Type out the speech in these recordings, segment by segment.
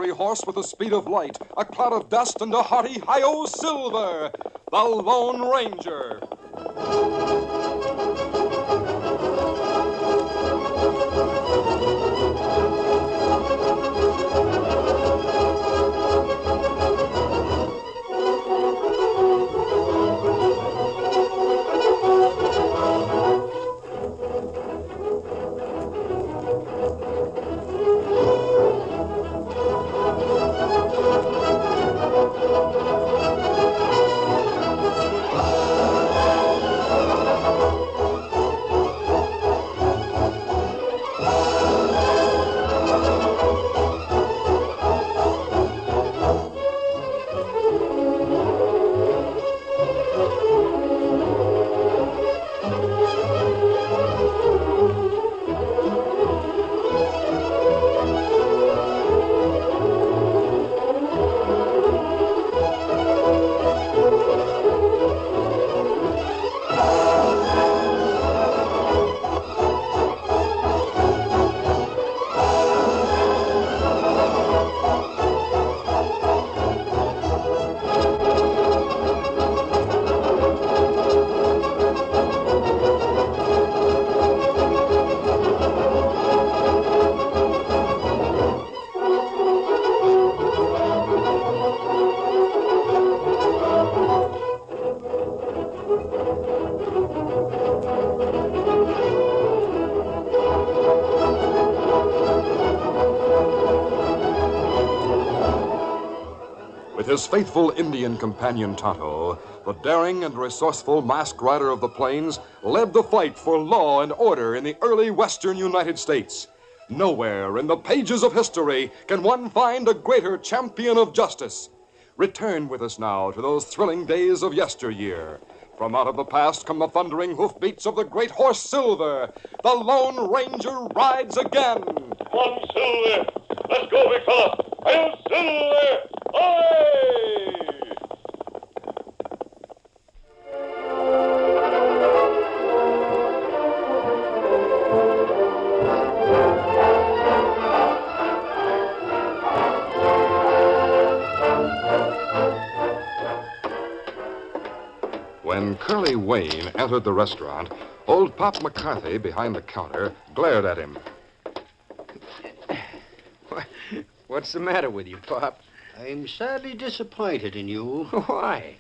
fiery horse with the speed of light, a cloud of dust, and a hearty hi-yo Silver, the Lone Ranger. With his faithful Indian companion Tonto, the daring and resourceful masked rider of the plains led the fight for law and order in the early western United States. Nowhere in the pages of history can one find a greater champion of justice. Return with us now to those thrilling days of yesteryear. From out of the past come the thundering hoofbeats of the great horse Silver. The Lone Ranger rides again. Come on, Silver. Let's go, big fella. Hi-yo, Silver. Away! When Curly Wayne entered the restaurant, old Pop McCarthy behind the counter glared at him. What's the matter with you, Pop? I'm sadly disappointed in you. Why?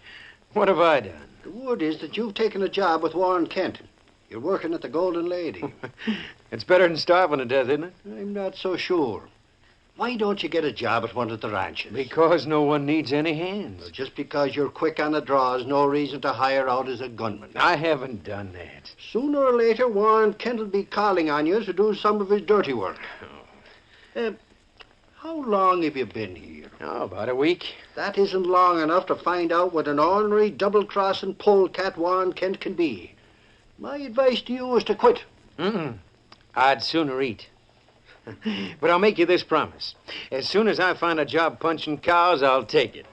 What have I done? The word is that you've taken a job with Warren Kent. You're working at the Golden Lady. It's better than starving to death, isn't it? I'm not so sure. Why don't you get a job at one of the ranches? Because no one needs any hands. Well, just because you're quick on the draw is no reason to hire out as a gunman. I haven't done that. Sooner or later, Warren Kent will be calling on you to do some of his dirty work. How long have you been here? Oh, about a week. That isn't long enough to find out what an ornery, double-crossing polecat Warren Kent can be. My advice to you is to quit. I'd sooner eat. But I'll make you this promise. As soon as I find a job punching cows, I'll take it.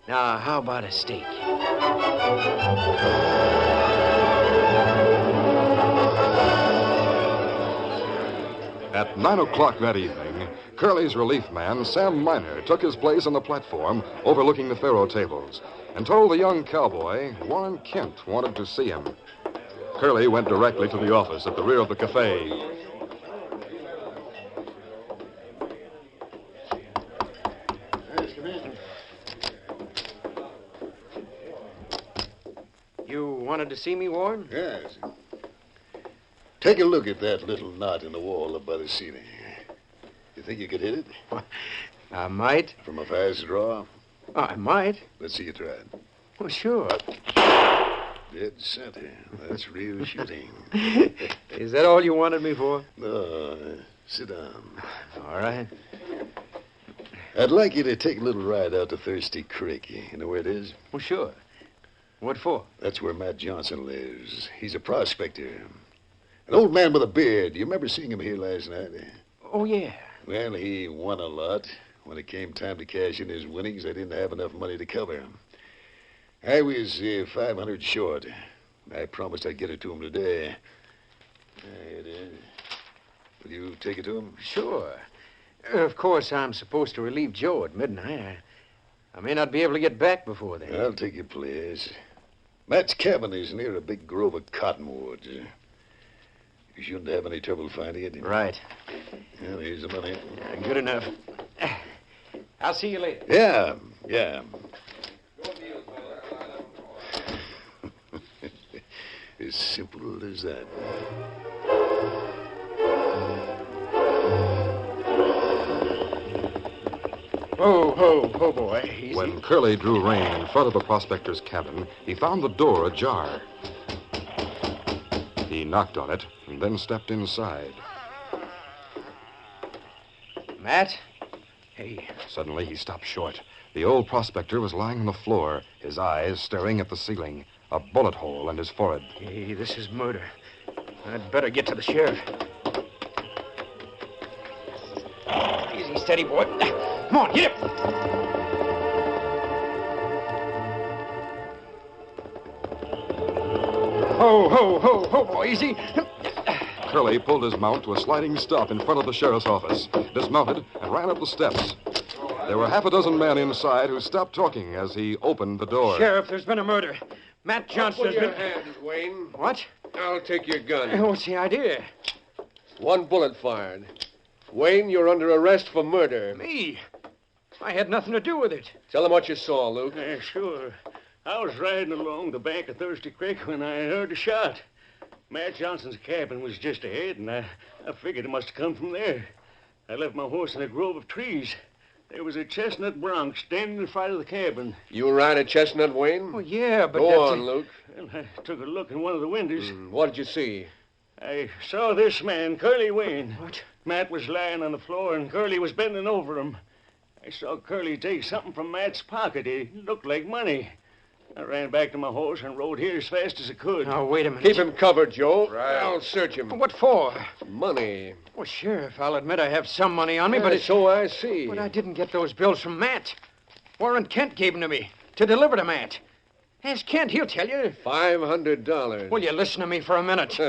Now, how about a steak? At 9 o'clock that evening, Curly's relief man, Sam Miner, took his place on the platform overlooking the faro tables and told the young cowboy Warren Kent wanted to see him. Curly went directly to the office at the rear of the cafe. You wanted to see me, Warren? Yes. Take a look at that little knot in the wall up by the ceiling. You think you could hit it? I might. From a fast draw? I might. Let's see you try it. Well, sure. Dead center. That's real shooting. Is that all you wanted me for? No, sit down. All right. I'd like you to take a little ride out to Thirsty Creek. You know where it is? Well, sure. What for? That's where Matt Johnson lives. He's a prospector. An old man with a beard. You remember seeing him here last night? Oh, yeah. Well, he won a lot. When it came time to cash in his winnings, I didn't have enough money to cover him. I was 500 short. I promised I'd get it to him today. Here it is. Will you take it to him? Sure. Of course, I'm supposed to relieve Joe at midnight. I may not be able to get back before then. I'll take your place. Matt's cabin is near a big grove of cottonwoods. You shouldn't have any trouble finding it. Right. Well, here's the money. Good enough. I'll see you later. Yeah. As simple as that. Ho, boy. Easy. When Curly drew rein in front of the prospector's cabin, he found the door ajar. He knocked on it and then stepped inside. Matt? Hey. Suddenly, he stopped short. The old prospector was lying on the floor, his eyes staring at the ceiling, a bullet hole in his forehead. Hey, this is murder. I'd better get to the sheriff. Easy, steady, boy. Come on, get him. Ho, boy, easy. Curly pulled his mount to a sliding stop in front of the sheriff's office, dismounted, and ran up the steps. There were half a dozen men inside who stopped talking as he opened the door. Sheriff, there's been a murder. Matt Johnson has Put your been... hands, Wayne. What? I'll take your gun. What's the idea? One bullet fired. Wayne, you're under arrest for murder. Me? I had nothing to do with it. Tell them what you saw, Luke. Sure. I was riding along the bank of Thirsty Creek when I heard a shot. Matt Johnson's cabin was just ahead, and I figured it must have come from there. I left my horse in a grove of trees. There was a chestnut bronc standing in front of the cabin. You ride a chestnut, Wayne? Oh, yeah, but Go that's on, Luke. Well, I took a look in one of the windows. What did you see? I saw this man, Curly Wayne. What? Matt was lying on the floor, and Curly was bending over him. I saw Curly take something from Matt's pocket. It looked like money. I ran back to my horse and rode here as fast as I could. Now, wait a minute. Keep him covered, Joe. Right. I'll search him. What for? Money. Well, Sheriff, I'll admit I have some money on me, but it's... So I see. But I didn't get those bills from Matt. Warren Kent gave them to me to deliver to Matt. Ask Kent, he'll tell you. $500. Will you listen to me for a minute?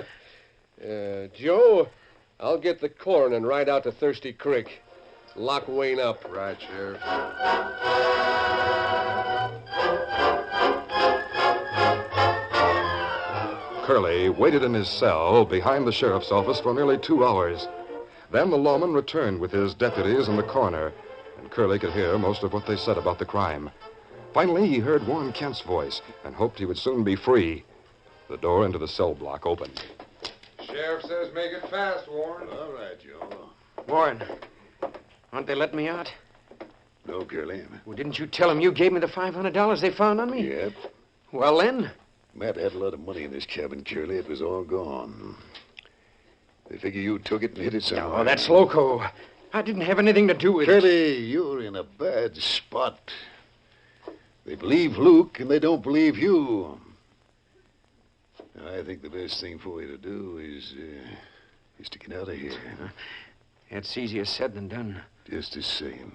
Joe, I'll get the coroner and ride out to Thirsty Creek. Lock Wayne up. Right, Sheriff. Curly waited in his cell behind the sheriff's office for nearly 2 hours. Then the lawman returned with his deputies and the coroner, and Curly could hear most of what they said about the crime. Finally, he heard Warren Kent's voice and hoped he would soon be free. The door into the cell block opened. Sheriff says make it fast, Warren. All right, Joe. Warren, aren't they letting me out? No, Curly. Well, didn't you tell them you gave me the $500 they found on me? Yep. Well, then... Matt had a lot of money in his cabin, Curly. It was all gone. They figure you took it and hid it somewhere. Oh, that's loco. I didn't have anything to do with it. Curly, you're in a bad spot. They believe Luke, and they don't believe you. I think the best thing for you to do is to get out of here. It's easier said than done. Just the same.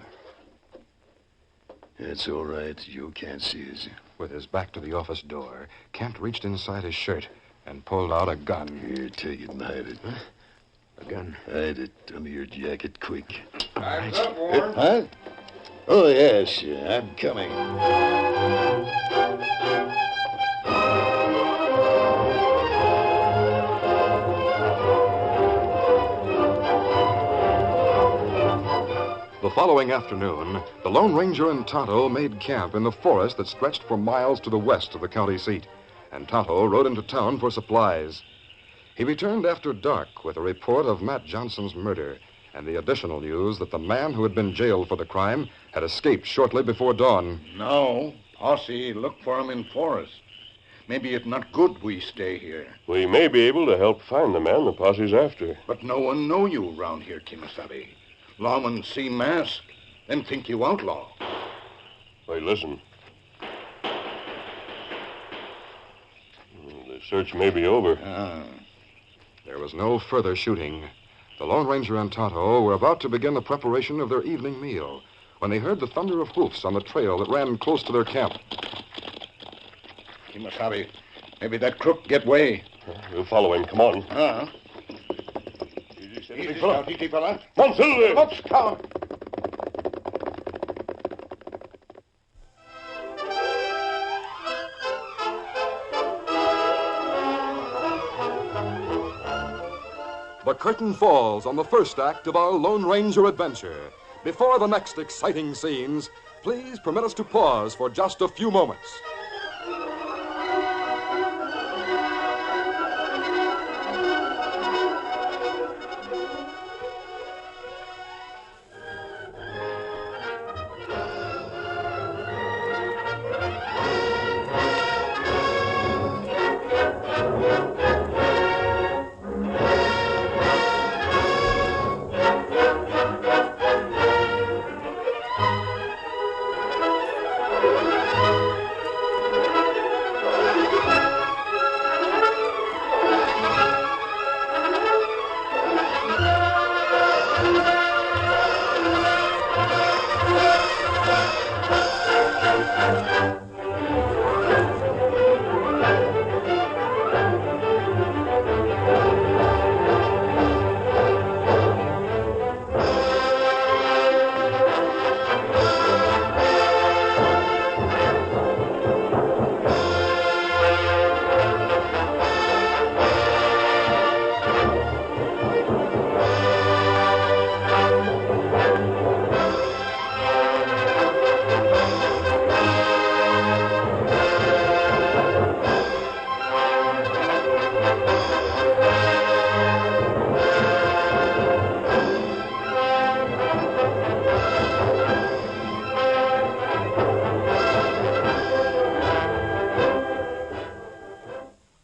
That's all right. You can't see us. With his back to the office door, Kent reached inside his shirt and pulled out a gun. Here, take it and hide it. A gun. Hide it under your jacket, quick. Time's up, Warren. Huh? Oh, yes, I'm coming. The following afternoon, the Lone Ranger and Tonto made camp in the forest that stretched for miles to the west of the county seat, and Tonto rode into town for supplies. He returned after dark with a report of Matt Johnson's murder and the additional news that the man who had been jailed for the crime had escaped shortly before dawn. No, posse look for him in forest. Maybe it's not good we stay here. We may be able to help find the man the posse's after. But no one know you round here, Kimasabi. Lawmen see mask, then think you outlaw. Wait, listen. The search may be over. There was no further shooting. The Lone Ranger and Tonto were about to begin the preparation of their evening meal when they heard the thunder of hoofs on the trail that ran close to their camp. Kimasabi, maybe that crook get way. We'll follow him. Come on. Easy now, Tiki fella. Come on, Silver. Let's come. The curtain falls on the first act of our Lone Ranger adventure. Before the next exciting scenes, please permit us to pause for just a few moments.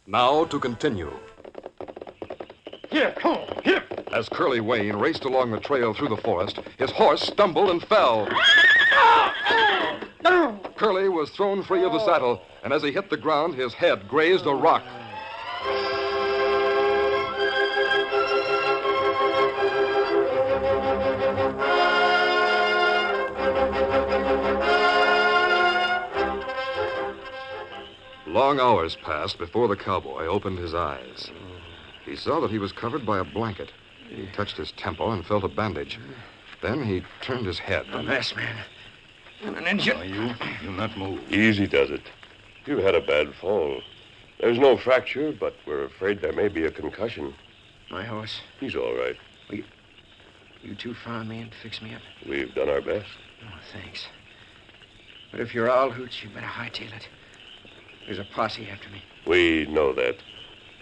Now to continue. Here, come on, here. As Curly Wayne raced along the trail through the forest, his horse stumbled and fell. Curly was thrown free of the saddle, and as he hit the ground, his head grazed a rock. Long hours passed before the cowboy opened his eyes. He saw that he was covered by a blanket. He touched his temple and felt a bandage. Then he turned his head. A masked man. And an Indian. You not move. Easy does it. You've had a bad fall. There's no fracture, but we're afraid there may be a concussion. My horse. He's all right. You two found me and fixed me up. We've done our best. Oh, thanks. But if you're all hoots, you better hightail it. There's a posse after me. We know that.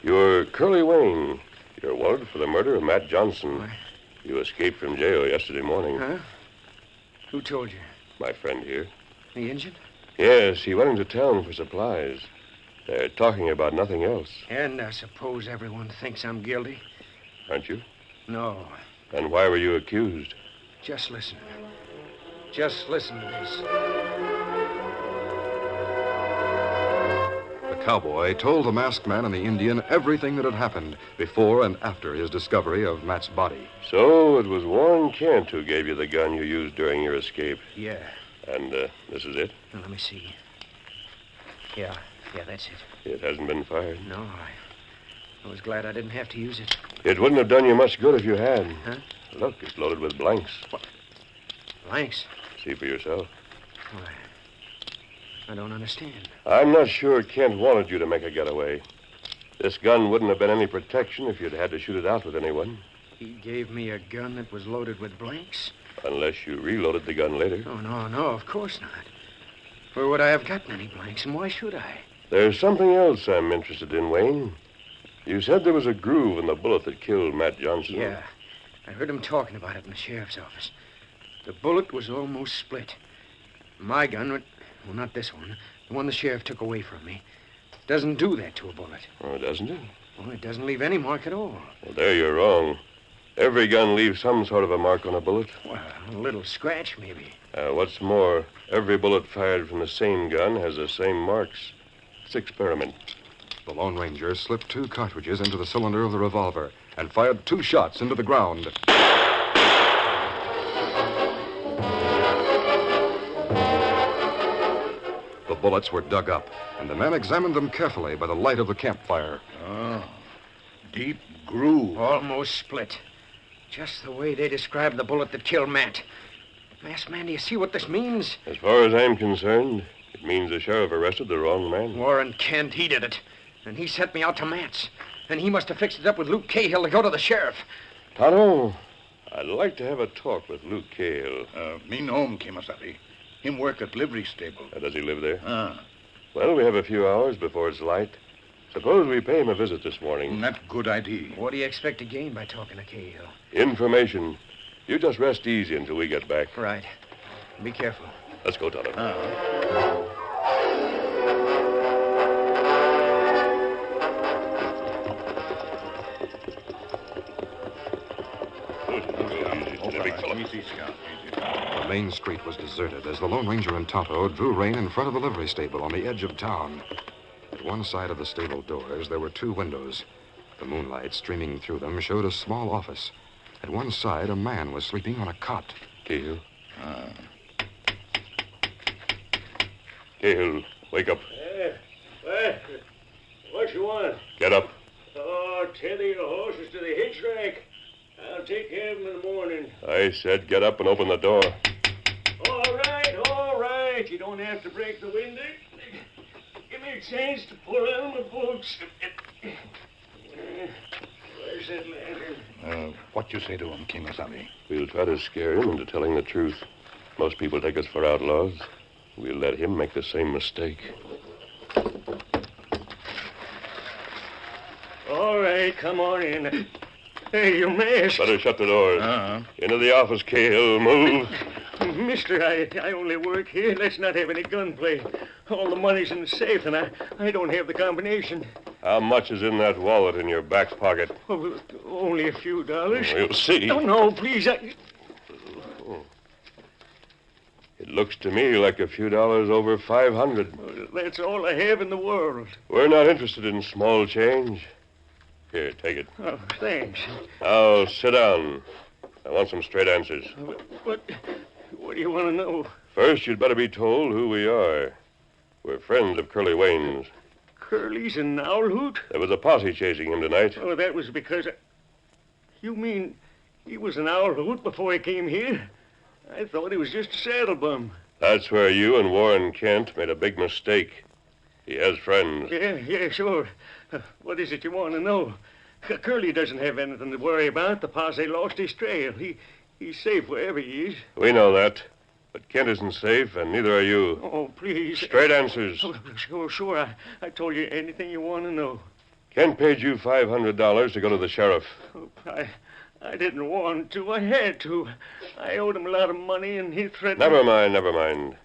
You're Curly Wayne. You're wanted for the murder of Matt Johnson. What? You escaped from jail yesterday morning. Huh? Who told you? My friend here. The Indian? Yes, he went into town for supplies. They're talking about nothing else, And I suppose everyone thinks I'm guilty? aren't you? No. And why were you accused? Just listen. Just listen to this. The cowboy told the masked man and the Indian everything that had happened before and after his discovery of Matt's body. So it was Warren Kent who gave you the gun you used during your escape. Yeah. And this is it? Now, let me see. Yeah, that's it. It hasn't been fired. No, I was glad I didn't have to use it. It wouldn't have done you much good if you had. Huh? Look, it's loaded with blanks. Thanks. See for yourself. Why, I don't understand. I'm not sure Kent wanted you to make a getaway. This gun wouldn't have been any protection if you'd had to shoot it out with anyone. He gave me a gun that was loaded with blanks? Unless you reloaded the gun later. Oh, no, of course not. Where would I have gotten any blanks, and why should I? There's something else I'm interested in, Wayne. You said there was a groove in the bullet that killed Matt Johnson. Yeah. I heard him talking about it in the sheriff's office. The bullet was almost split. My gun, well, not this one, the one the sheriff took away from me, doesn't do that to a bullet. Oh, doesn't it? Well, it doesn't leave any mark at all. Well, there you're wrong. Every gun leaves some sort of a mark on a bullet. Well, a little scratch, maybe. What's more, every bullet fired from the same gun has the same marks. Let's experiment. The Lone Ranger slipped 2 cartridges into the cylinder of the revolver and fired 2 shots into the ground. The bullets were dug up, and the men examined them carefully by the light of the campfire. Oh, deep groove. Almost split. Just the way they described the bullet that killed Matt. Masked man, do you see what this means? As far as I'm concerned, it means the sheriff arrested the wrong man. Warren Kent, he did it. And he sent me out to Matt's. And he must have fixed it up with Luke Cahill to go to the sheriff. Tonto, I'd like to have a talk with Luke Cahill. Me know him, Kimasabi. Him work at livery stable. Does he live there? Ah. Well, we have a few hours before it's light. Suppose we pay him a visit this morning. That good idea. What do you expect to gain by talking to Cahill? Information. You just rest easy until we get back. Right. Be careful. Let's go, Tonto. Easy, Scout. The main street was deserted as the Lone Ranger and Tonto drew rein in front of the livery stable on the edge of town. At one side of the stable doors, there were two windows. The moonlight streaming through them showed a small office. At one side, a man was sleeping on a cot. Cahill. Cahill, wake up. What you want? Get up. Oh, tether your horses to the hitch rack. I'll take care of them in the morning. I said get up and open the door. All right. You don't have to break the window. Give me a chance to pull out my boots. Where's that lantern? What you say to him, Kimasabi? We'll try to scare him into telling the truth. Most people take us for outlaws. We'll let him make the same mistake. All right, come on in. Hey, you're masked. Better shut the doors. Into the office, Cahill. Move. Mister, I only work here. Let's not have any gunplay. All the money's in the safe, and I don't have the combination. How much is in that wallet in your back pocket? Oh, only a few dollars. We'll see. No, please. It looks to me like a few dollars over 500. Well, that's all I have in the world. We're not interested in small change. Here, take it. Oh, thanks. Now, sit down. I want some straight answers. What do you want to know? First, you'd better be told who we are. We're friends of Curly Wayne's. Curly's an owl hoot? There was a posse chasing him tonight. Oh, that was because... You mean he was an owl hoot before he came here? I thought he was just a saddle bum. That's where you and Warren Kent made a big mistake. He has friends. Yeah, sure. What is it you want to know? Curly doesn't have anything to worry about. The posse lost his trail. He's safe wherever he is. We know that. But Kent isn't safe, and neither are you. Oh, please. Straight answers. Oh, sure. I told you anything you want to know. Kent paid you $500 to go to the sheriff. Oh, I didn't want to. I had to. I owed him a lot of money, and he threatened... Never mind.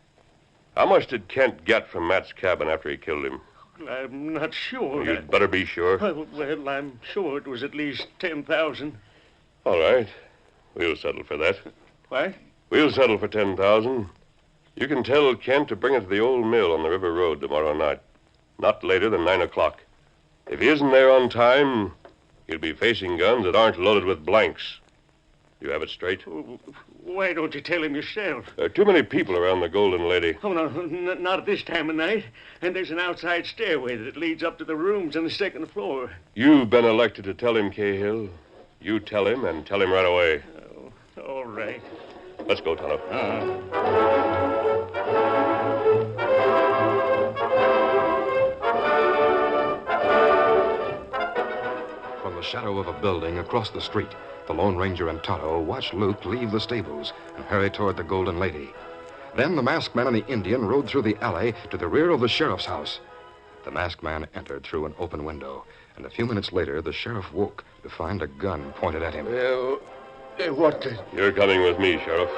How much did Kent get from Matt's cabin after he killed him? I'm not sure. You'd better be sure. Well, I'm sure it was at least 10,000. All right. We'll settle for that. What? We'll settle for 10,000. You can tell Kent to bring it to the old mill on the River Road tomorrow night. Not later than 9 o'clock. If he isn't there on time, he'll be facing guns that aren't loaded with blanks. You have it straight? Why don't you tell him yourself? There are too many people around the Golden Lady. Oh, no, not at this time of night. And there's an outside stairway that leads up to the rooms on the second floor. You've been elected to tell him, Cahill. You tell him, and tell him right away. Oh, all right. Let's go, Tonto. From the shadow of a building across the street, the Lone Ranger and Tonto watched Luke leave the stables and hurry toward the Golden Lady. Then the masked man and the Indian rode through the alley to the rear of the sheriff's house. The masked man entered through an open window, and a few minutes later, the sheriff woke to find a gun pointed at him. What the... You're coming with me, Sheriff.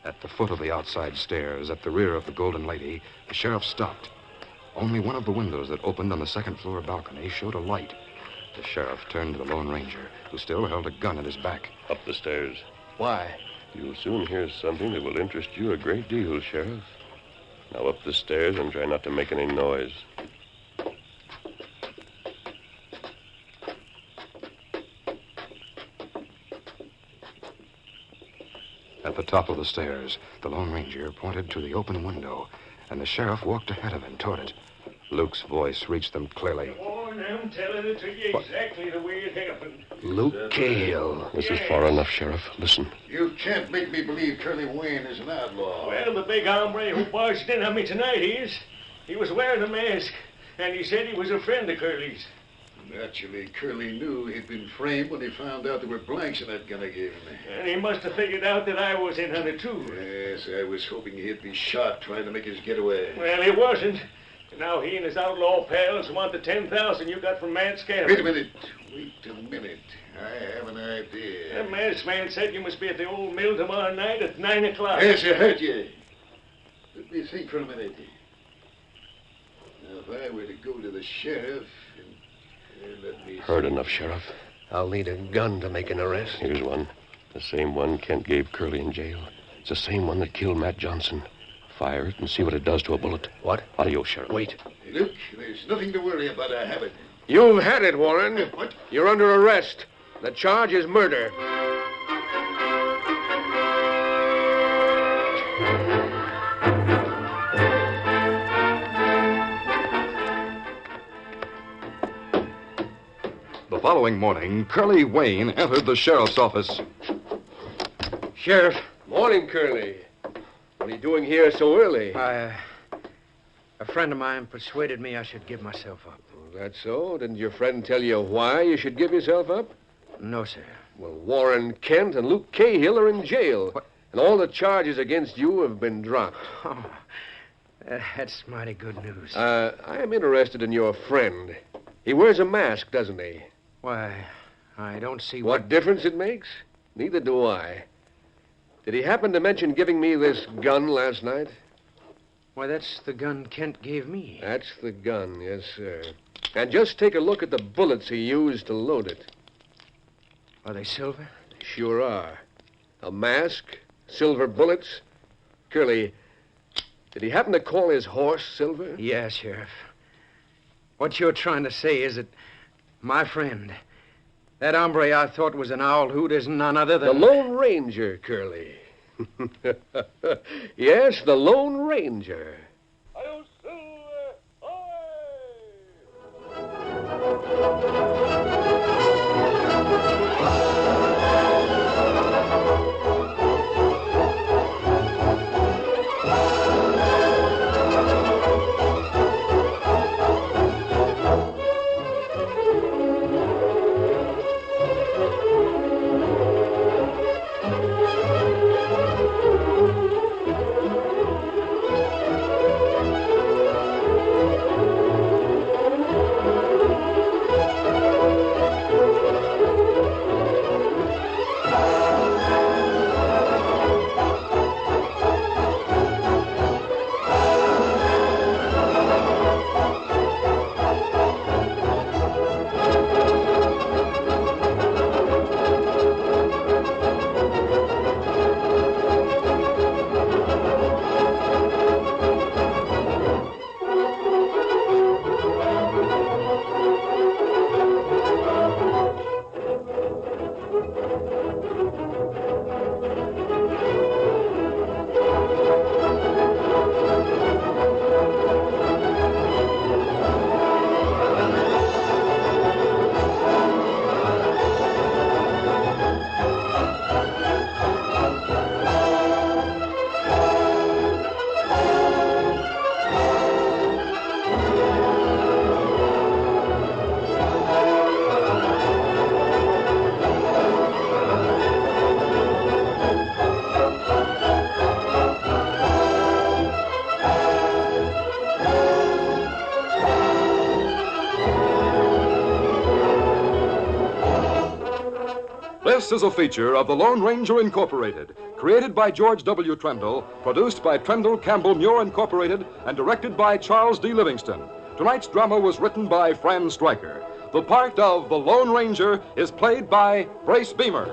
At the foot of the outside stairs, at the rear of the Golden Lady, the sheriff stopped. Only one of the windows that opened on the second-floor balcony showed a light. The sheriff turned to the Lone Ranger, who still held a gun at his back. Up the stairs. Why? You'll soon hear something that will interest you a great deal, Sheriff. Now up the stairs and try not to make any noise. At the top of the stairs, the Lone Ranger pointed to the open window, and the sheriff walked ahead of him toward it. Luke's voice reached them clearly. Warren, I'm telling it to you exactly the way it happened. Luke Cahill. This is far enough, Sheriff. Listen. You can't make me believe Curly Wayne is an outlaw. Well, the big hombre who barged in on me tonight is. He was wearing a mask, and he said he was a friend of Curly's. Naturally, Curly knew he'd been framed when he found out there were blanks in that gun I gave him. And he must have figured out that I was in on it, too. Yes, I was hoping he'd be shot trying to make his getaway. Well, he wasn't. And now he and his outlaw pals want the 10,000 you got from Matt's cabin. Wait a minute. I have an idea. The masked man said you must be at the old mill tomorrow night at 9 o'clock. Yes, I heard you. Let me think for a minute. Now, if I were to go to the sheriff and let me... Heard enough, Sheriff. I'll need a gun to make an arrest. Here's one. The same one Kent gave Curly in jail. It's the same one that killed Matt Johnson. Fire it and see what it does to a bullet. What? Adios, Sheriff. Wait. Hey, Luke, there's nothing to worry about. I have it. You've had it, Warren. What? You're under arrest. The charge is murder. The following morning, Curly Wayne entered the sheriff's office. Sheriff. Morning, Curly. What are you doing here so early? A friend of mine persuaded me I should give myself up. Oh, that's so? Didn't your friend tell you why you should give yourself up? No, sir. Well, Warren Kent and Luke Cahill are in jail. What? And all the charges against you have been dropped. Oh, that's mighty good news. I am interested in your friend. He wears a mask, doesn't he? Why, I don't see What difference it makes? Neither do I. Did he happen to mention giving me this gun last night? Why, that's the gun Kent gave me. That's the gun, yes, sir. And just take a look at the bullets he used to load it. Are they silver? They sure are. A mask, silver bullets. Curly, did he happen to call his horse Silver? Yeah, Sheriff. What you're trying to say is that my friend, that hombre I thought was an owl hoot, is none other than... The Lone Ranger, Curly. Yes, the Lone Ranger. This is a feature of the Lone Ranger Incorporated, created by George W. Trendle, produced by Trendle Campbell Muir Incorporated, and directed by Charles D. Livingston. Tonight's drama was written by Fran Stryker. The part of the Lone Ranger is played by Brace Beamer.